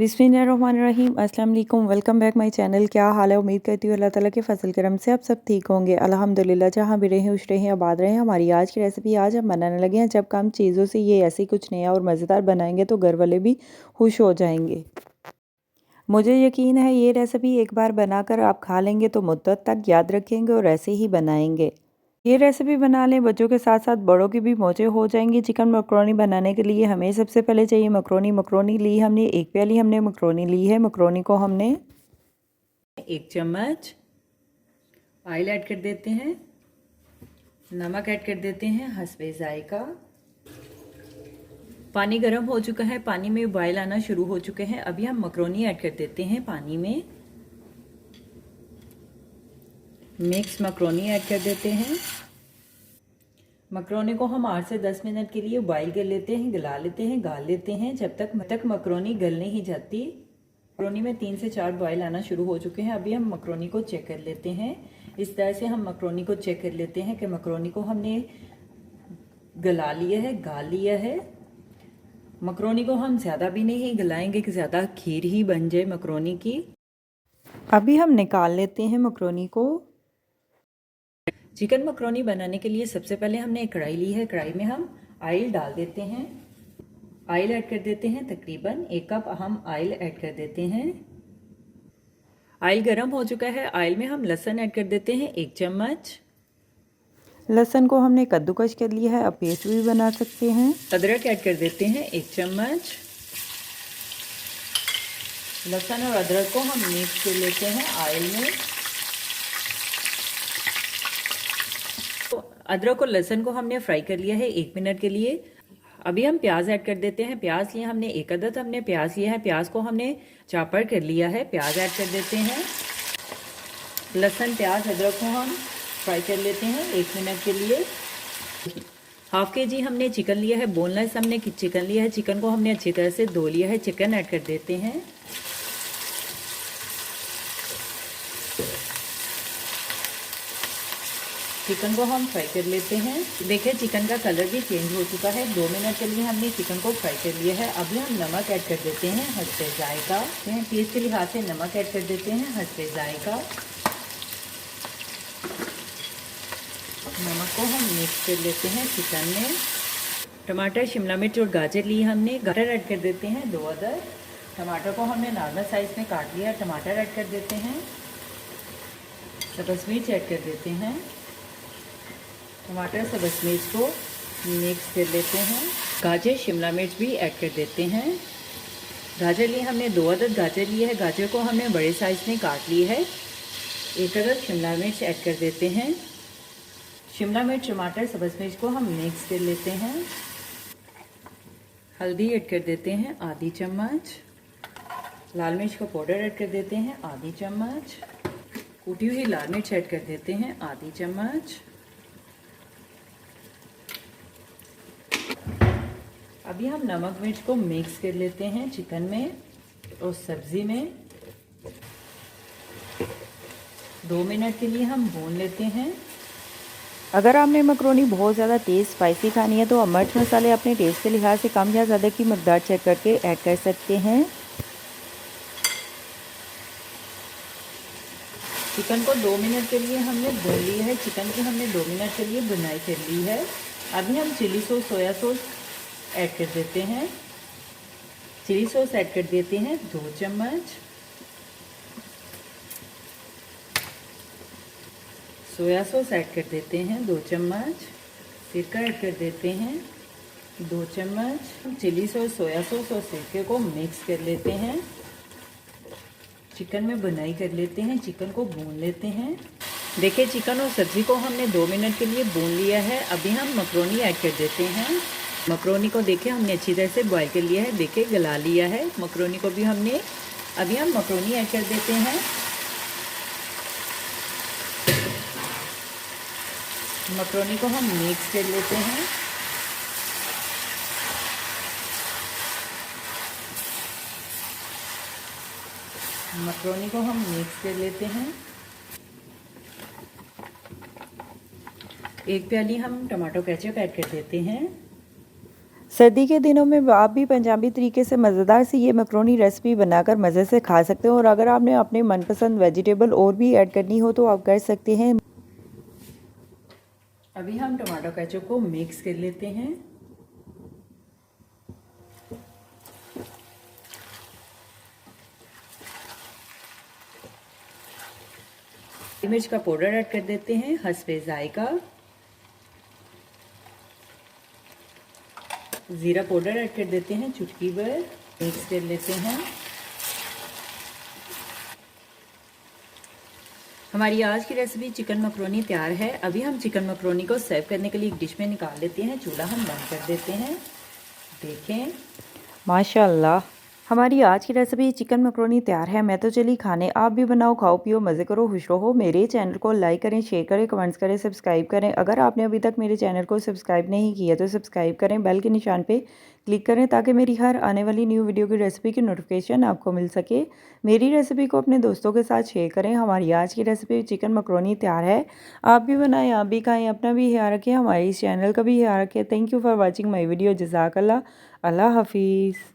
बिस्मिल्लाहिर्रहमानिर्रहीम। अस्सलाम वालेकुम। Welcome back my channel. क्या हाल है? उम्मीद करती हूँ अल्लाह ताला के फजल करम से आप सब ठीक होंगे। अल्हम्दुलिल्लाह, जहाँ भी रहें खुश रहें आबाद रहें। हमारी आज की रेसिपी आज हम बनाने लगे हैं जब कम चीज़ों से ये ऐसी कुछ नया और मज़ेदार बनाएंगे तो घर वाले भी खुश हो जाएंगे। मुझे यकीन है ये रेसिपी एक बार बनाकर आप खा लेंगे तो मुद्दत तक याद रखेंगे और ऐसे ही बनाएंगे। ये रेसिपी बना लें, बच्चों के साथ साथ बड़ों की भी मौजें हो जाएंगी। चिकन मकरोनी बनाने के लिए हमें सबसे पहले चाहिए मकरोनी ली हमने 1 प्याली हमने मकरोनी ली है। मकरोनी को हमने 1 चम्मच ऑयल ऐड कर देते हैं, नमक ऐड कर देते हैं हस्बे जायका। पानी गर्म हो चुका है, पानी में उबाल आना शुरू हो चुके हैं। अभी हम मकरोनी ऐड कर देते हैं पानी में। मिक्स मकरोनी ऐड कर देते हैं। मकरोनी को हम 8 से 10 मिनट के लिए बॉईल कर लेते हैं, गला लेते हैं, गाल लेते हैं जब तक मकरोनी गल नहीं जाती। मकरोनी में 3 से 4 बॉईल आना शुरू हो चुके हैं। अभी हम मकरोनी को चेक कर लेते हैं। इस तरह से हम मकरोनी को चेक कर लेते हैं कि मकरोनी को हमने गला लिया है, गाल लिया है। मकरोनी को हम ज़्यादा भी नहीं गलाएंगे कि ज़्यादा खीर ही बन जाए मकरोनी की। अभी हम निकाल लेते हैं मकरोनी को। चिकन मकरोनी बनाने के लिए सबसे पहले हमने एक कढ़ाई ली है। कढ़ाई में हम ऑयल डाल देते हैं। ऑयल ऐड कर देते हैं, तकरीबन 1 कप हम ऑयल ऐड कर देते हैं। ऑयल गर्म हो चुका है। ऑयल में हम लहसुन ऐड कर देते हैं 1 चम्मच। लहसुन को हमने कद्दूकस कर लिया है, अब पेस्ट भी बना सकते हैं। अदरक ऐड कर देते हैं 1 चम्मच। लहसुन और अदरक को हम मिक्स कर लेते हैं ऑयल में। अदरक और लहसुन को हमने फ्राई कर लिया है 1 मिनट के लिए। अभी हम प्याज ऐड कर देते हैं। प्याज लिए हमने 1 अदद हमने प्याज लिया है। प्याज को हमने चॉपर कर लिया है। प्याज ऐड कर देते हैं। लहसुन प्याज अदरक को हम फ्राई कर लेते हैं 1 मिनट के लिए। हाफ के जी हमने चिकन लिया है, बोनलेस हमने चिकन लिया है। चिकन को हमने अच्छी तरह से धो लिया है। चिकन ऐड कर देते हैं। चिकन को हम फ्राई कर लेते हैं। देखिए चिकन का कलर भी चेंज हो चुका है। 2 मिनट के लिए हमने चिकन को फ्राई कर लिया है। अभी हम नमक ऐड कर देते हैं हस्बे जायका। टेस्ट के लिहाज से नमक ऐड कर देते हैं हस्बे जायका। नमक को हम मिक्स कर लेते हैं चिकन में। टमाटर, शिमला मिर्च और गाजर ली हमने। गाजर ऐड कर देते हैं 2 अदद। टमाटर को हमने नॉर्मल साइज में काट लिया। टमाटर ऐड कर देते हैं। सब्ज़ मिर्च ऐड कर देते हैं। टमाटर सब्ज़ मिर्च को मिक्स कर लेते हैं। गाजर, शिमला मिर्च भी ऐड कर देते हैं। गाजर लिए हमने 2 अदद गाजर लिए है। गाजर को हमने बड़े साइज में काट ली है। 1 अदद शिमला मिर्च ऐड कर देते हैं। शिमला मिर्च, टमाटर, सब्ज़ मिर्च को हम मिक्स कर लेते हैं। हल्दी ऐड कर देते हैं आधी चम्मच। लाल मिर्च का पाउडर ऐड कर देते हैं आधी चम्मच। कूटी हुई लाल मिर्च ऐड कर देते हैं आधी चम्मच। अभी हम नमक मिर्च को मिक्स कर लेते हैं चिकन में और सब्जी में। 2 मिनट के लिए हम भून लेते हैं। अगर आपने मकरोनी बहुत ज़्यादा तेज़ स्पाइसी खानी है तो आप मिर्च मसाले अपने टेस्ट के लिहाज से कम या ज़्यादा की मकदार चेक करके ऐड कर सकते हैं। चिकन को 2 मिनट के लिए हमने भून लिया है। चिकन की हमने 2 मिनट के लिए भुनाई कर ली है। अभी हम chilli sauce, soya sauce add कर देते हैं। चिली सॉस ऐड कर देते हैं 2 चम्मच। सोया सॉस ऐड कर देते हैं 2 चम्मच। सिरका ऐड कर देते हैं 2 चम्मच। चिली सॉस, सोया सॉस और सिरके को मिक्स कर लेते हैं। चिकन में बुनाई कर लेते हैं। चिकन को भून लेते हैं। देखिए चिकन और सब्ज़ी को हमने 2 मिनट के लिए भून लिया है। अभी हम मकरोनी ऐड कर देते हैं। मकरोनी को देखिए हमने अच्छी तरह से बॉईल कर लिया है। देखिए गला लिया है मकरोनी को भी हमने। अभी हम मकरोनी ऐड कर देते हैं। मकरोनी को हम मिक्स कर लेते हैं। मकरोनी को हम मिक्स कर लेते हैं। 1 प्याली हम टमाटो केचप ऐड कर देते हैं। सर्दी के दिनों में आप भी पंजाबी तरीके से मज़ेदार सी ये मैक्रोनी रेसिपी बनाकर मज़े से खा सकते हो। और अगर आपने अपने मनपसंद वेजिटेबल और भी ऐड करनी हो तो आप कर सकते हैं। अभी हम टमाटो केचप को मिक्स कर लेते हैं। मिर्च का पाउडर ऐड कर देते हैं, हस्बे जायका। ज़ीरा पाउडर ऐड कर देते हैं चुटकी भर, मिक्स कर लेते हैं। हमारी आज की रेसिपी चिकन मैक्रोनी तैयार है। अभी हम चिकन मैक्रोनी को सर्व करने के लिए एक डिश में निकाल लेते हैं। चूल्हा हम बंद कर देते हैं। देखें माशाल्लाह हमारी आज की रेसिपी चिकन मैक्रोनी तैयार है। मैं तो चली खाने, आप भी बनाओ, खाओ पियो, मज़े करो, खुश रहो। मेरे चैनल को लाइक करें, शेयर करें, कमेंट्स करें, सब्सक्राइब करें। अगर आपने अभी तक मेरे चैनल को सब्सक्राइब नहीं किया तो सब्सक्राइब करें, बेल के निशान पे क्लिक करें ताकि मेरी हर आने वाली न्यू वीडियो की रेसिपी की नोटिफिकेशन आपको मिल सके। मेरी रेसिपी को अपने दोस्तों के साथ शेयर करें। हमारी आज की रेसिपी चिकन मैक्रोनी तैयार है। आप भी बनाएं, आप भी खाएं, अपना भी ख्याल रखें, हमारे इस चैनल का भी ख्याल रखें। Thank you for watching my video. जज़ाकल्लाह। अल्लाह हाफिज़।